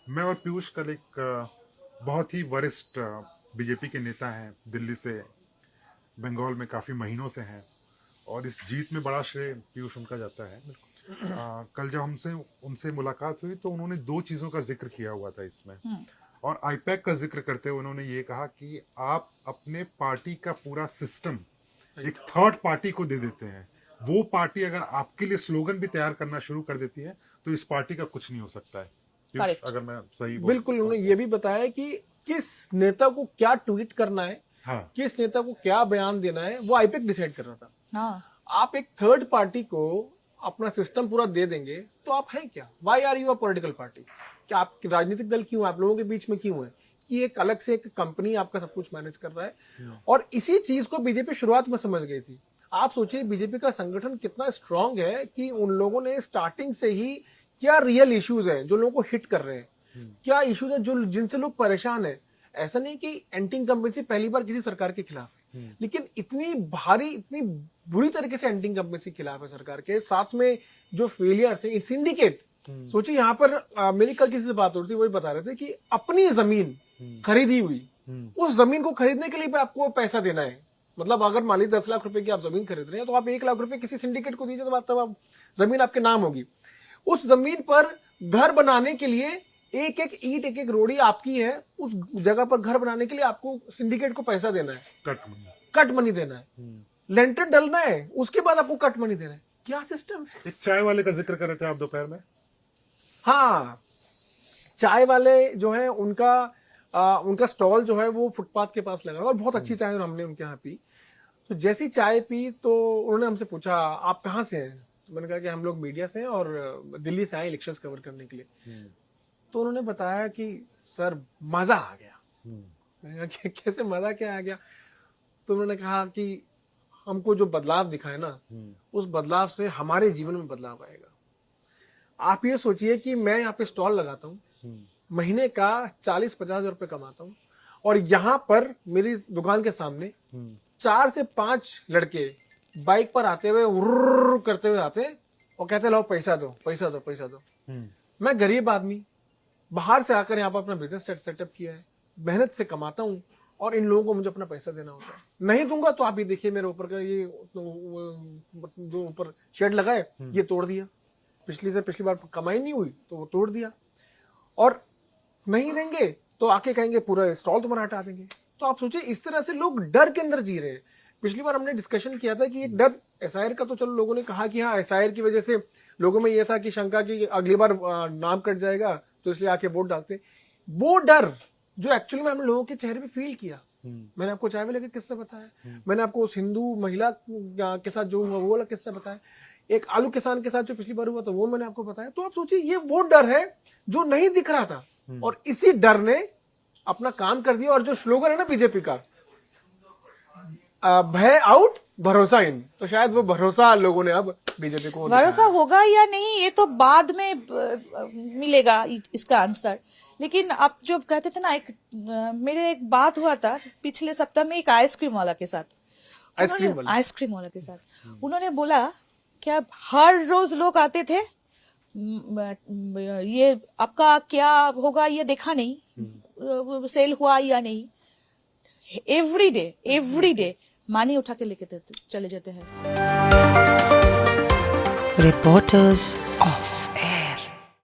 मैं और पीयूष कल एक बहुत ही वरिष्ठ बीजेपी के नेता हैं, दिल्ली से, बंगाल में काफी महीनों से हैं, और इस जीत में बड़ा श्रेय पीयूष उनका जाता है। कल जब हमसे उनसे मुलाकात हुई तो उन्होंने दो चीजों का जिक्र किया हुआ था इसमें, और आईपैक का जिक्र करते हुए उन्होंने ये कहा कि आप अपने पार्टी का पूरा सिस्टम एक थर्ड पार्टी को दे देते हैं। वो पार्टी अगर आपके लिए स्लोगन भी तैयार करना शुरू कर देती है तो इस पार्टी का कुछ नहीं हो सकता है। अगर मैं सही बिल्कुल, उन्होंने ये भी बताया कि किस नेता को क्या ट्वीट करना है, हाँ, किस नेता को क्या बयान देना है, वो आईपैक डिसाइड कर रहा था। हाँ। आप एक थर्ड पार्टी को अपना सिस्टम पूरा दे देंगे तो आप हैं क्या? Why are you a political party? क्या आप राजनीतिक दल क्यों, आप लोगों के बीच में क्यों है कि एक अलग से एक कंपनी आपका सब कुछ मैनेज कर रहा है? और इसी चीज को बीजेपी शुरुआत में समझ गई थी। आप सोचिए बीजेपी का संगठन कितना स्ट्रांग है कि उन लोगों ने स्टार्टिंग से ही क्या रियल इश्यूज है जो लोगों को हिट कर रहे हैं, क्या इश्यूज है जो जिनसे लोग परेशान है। ऐसा नहीं कि एंटी इनकम्बेंसी पहली बार किसी सरकार के खिलाफ है, लेकिन इतनी भारी, इतनी बुरी तरीके से एंटी इनकम्बेंसी खिलाफ है सरकार के, साथ में जो फेलियर्स है, इट्स इंडिकेट। सोचिए यहाँ पर मेरी कल किसी से बात हो रही थी, वही बता रहे थे कि अपनी जमीन खरीदी हुई, उस जमीन को खरीदने के लिए भी आपको पैसा देना है। मतलब अगर मान लीजिए 10 लाख रुपए की आप जमीन खरीद रहे हैं तो आप 1 लाख रुपए किसी सिंडिकेट को दीजिए, तो आप जमीन आपके नाम होगी। उस जमीन पर घर बनाने के लिए एक एक ईंट, एक एक रोड़ी आपकी है। उस जगह पर घर बनाने के लिए आपको सिंडिकेट को पैसा देना है, कट मनी देना है, लेंटर डलना है, उसके बाद आपको कट मनी देना है। क्या सिस्टम है? एक चाय वाले का जिक्र कर रहे थे आप दोपहर में। हाँ, चाय वाले जो है उनका स्टॉल जो है वो फुटपाथ के पास लगा और बहुत अच्छी चाय हमने उनके यहाँ पी। तो जैसी चाय पी तो उन्होंने हमसे पूछा आप कहाँ से हैं? तो मैंने कहा कि हम लोग मीडिया से हैं और दिल्ली से आए इलेक्शंस कवर करने के लिए। तो उन्होंने बताया कि सर मजा आ गया। मैंने कहा कि कैसे मजा क्या आ गया? तो उन्होंने कहा कि हमको जो बदलाव दिखा है ना, उस बदलाव से हमारे जीवन में बदलाव आएगा। आप ये सोचिए कि मैं यहाँ पे स्टॉल लगाता हूँ, महीने का 40-50 हजार रुपये कमाता हूँ, और यहाँ पर मेरी दुकान के सामने 4 से 5 लड़के बाइक पर आते हुए उर्र करते हुए आते और कहते लो पैसा दो, पैसा दो, पैसा दो। मैं गरीब आदमी बाहर से आकर यहाँ पर अपना बिजनेस सेटअप किया है, मेहनत से कमाता हूँ, और इन लोगों को मुझे अपना पैसा देना होता है। नहीं दूंगा तो आप ये देखिए मेरे ऊपर का ये जो ऊपर शेड लगा है ये तोड़ दिया, पिछली बार कमाई नहीं हुई तो वो तोड़ दिया, और नहीं देंगे तो आके कहेंगे पूरा स्टॉल तुम्हारा हटा देंगे। तो आप सोचिए इस तरह से लोग डर के अंदर जी रहे हैं। पिछली बार हमने डिस्कशन किया था कि एक डर एसआईआर का, तो चलो लोगों ने कहा कि हाँ एसआईआर की वजह से लोगों में यह था कि शंका की अगली बार नाम कट जाएगा तो इसलिए आके वोट डालते। वो डर जो एक्चुअली में हम लोगों के चेहरे पे फील किया, मैंने आपको चाय वाले का किस्सा बताया, मैंने आपको उस हिंदू महिला के साथ जो हुआ वो वाला किस्सा बताया, एक आलू किसान के साथ जो पिछली बार हुआ था वो मैंने आपको बताया। तो आप सोचिए ये वो डर है जो नहीं दिख रहा था, और इसी डर ने अपना काम कर दिया। और जो स्लोगन है ना बीजेपी का, भय आउट भरोसा इन, तो शायद वो भरोसा लोगों ने अब बीजेपी को भरोसा होगा या नहीं ये तो बाद में मिलेगा इसका आंसर। लेकिन आप जो कहते थे ना, मेरे एक बात हुआ था पिछले सप्ताह में एक आइसक्रीम वाला के साथ, उन्होंने बोला क्या हर रोज लोग आते थे, ये आपका क्या होगा ये देखा नहीं, सेल हुआ या नहीं, एवरी डे मानी उठा के लेके चले जाते हैं। Reporters of